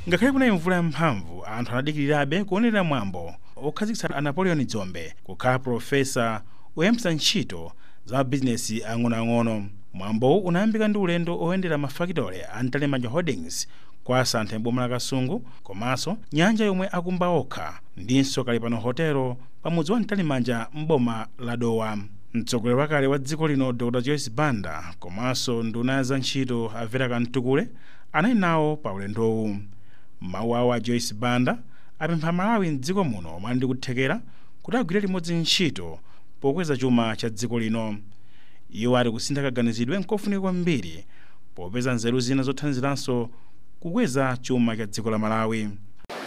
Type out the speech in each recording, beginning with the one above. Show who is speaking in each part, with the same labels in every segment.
Speaker 1: Ngakhale kuna mvula yamphamvu, anthu anadikirirabe kuonera mwambo okhazikitsa Napoleon Dzombe kukhala profesa oyambitsa ntchito za mabizinesi ang'onoang'ono. Mwambo unayambika ndi ulendo oyendera mafakitole a Mtalimanja Holdings kwa asantha m'boma la Kasungu komanso nyanja yomwe akumba okha ndinso kali pano hotelo pamudzi wa Mtalimanja m'boma la Dowa. Mtsogoleri wakale wa dziko lino Dr. Joyce Banda komanso nduna za ntchito Avera Kantukule anali nawo pa ulendowu. Mawu awo a Joyce Banda apempha Malawi m'dziko muno omwe ndi kuthekera kuti agwire limodzi ntchito pokweza chuma cha dziko lino. Iwo ati kusintha kaganizidwe nkofunika kwambiri popeza nzeru zina zothandiziranso kukweza chuma cha dziko la Malawi.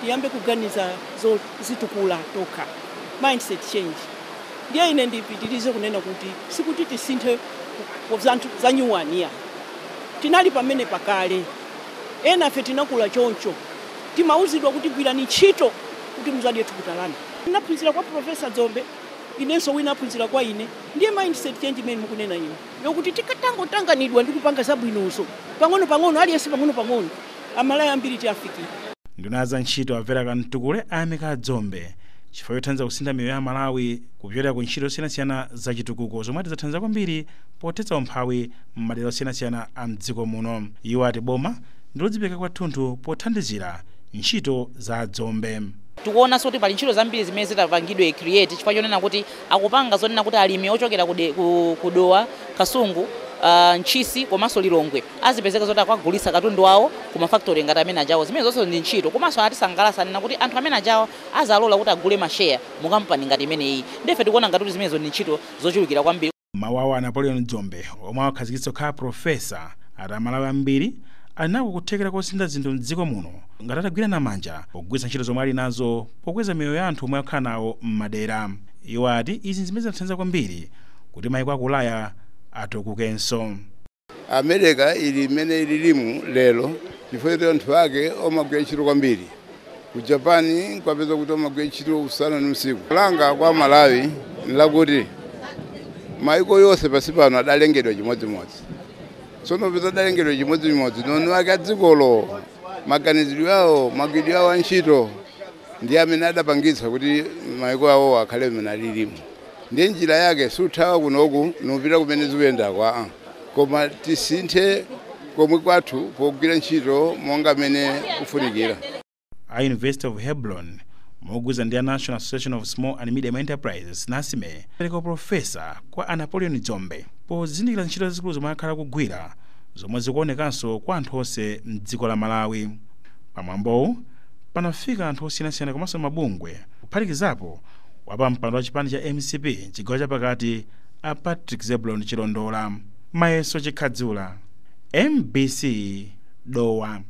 Speaker 2: Tiyambe kuganiza zitukula tokha, mindset change. Ndiye ine ndipitirize kunena kuti sikuti tisinthe za nyuwaniya. Tinali pamene pakale ena fe tinakula choncho timauzidwa kuti gwirani ntchito kuti muzadi yethu kutalana. Naphunzira kwa Professor Dzombe inenso wina aphunzira kwa ine. Ndiye mindset change imene mukunena ino yokuti tikatangotanganidwa ndi kupanga zabwinonso pang'ono aliyense pang'ono Amalawi ambiri tiafiki.
Speaker 1: Nduna za ntchito Avera Kantukule ayamika Dzombe chifukwa chothandiza kusintha miyoyo ya Malawi kupyolera ku ntchito zosiyanasiyana za chitukuko zomwe zathandiza kwambiri poteteza umphawi m'madera osiyanasiyana a m'dziko muno. Iwo ati boma ndilodzipereka kwathunthu pothandizira ntchito za Dzombe.
Speaker 3: Tikuona kuti pali ntchito zambiri zimene zitapangidwe create chifukwa chonena kuti akupanga zonena kuti alimi ochokera ku Dowa, Kasungu, Nchisi komanso Lilongwe azipezeka zoti akagulitsa katundu wawo ku mafactory ngati amene ajawo. Zimene zonse ndi ntchito komanso atisangalatsa nena kuti anthu amene ajawo azalola kuti agule mashare mu kampani ngati imeneyi. Ndife tikuona ngati kuti zimenezo ndi ntchito zochulukira kwambiri.
Speaker 1: Mawu awo a Napoleon Dzombe omwe akhazikitsa kukhala profesa ati Amalawi ambiri alinako kuthekera kosintha zinthu m'dziko muno ngati atagwirana manja pogwiritsa ntchito zomwe ali nazo pokweza miyoyo ya anthu omwe akhala nawo m'madera. Iwo ati izi zimene zathandiza kwambiri kuti mayiko aku Ulaya atukukenso.
Speaker 4: America ili imene ililimu lero chifukwa anthu ake omagwira ntchito kwambiri. Ku Japan kwapeza kuti omagwira ntchito usana ndi usiku. Langa kwa Malawi lakuti mayiko yonse pasi pano adalengedwa chimodzimodzi. Sono peza adalengedwa chimodzimodzi nono ake adzikolo maganizidwe awo magwidwe awo ntchito ndi amene adapangitsa kuti mayiko awo akhale amene alilimu. Ndiye njira yake suthawa kunoku nupita kumene zikuyenda kwa koma tisinthe komwe kwathu pogwira ntchito monga amene kufunikira.
Speaker 1: A University of Hebron mogwirizana ndi a National Association of Small and Medium Enterprises NASME pereka profesa kwa Napoleon Dzombe pozindikira ntchito zazikulu zomwe akhala kugwira zomwe zikuonekanso kwa anthu onse m'dziko la Malawi. Pamwambowu panafika anthu osiyanasiyana komanso mabungwe kuphatikizapo wapa mpando wa chipani cha MCP chigawo chapakati a Patrick Zeblon Chilondola. Mayeso Chikhadzula, MBC Dowa.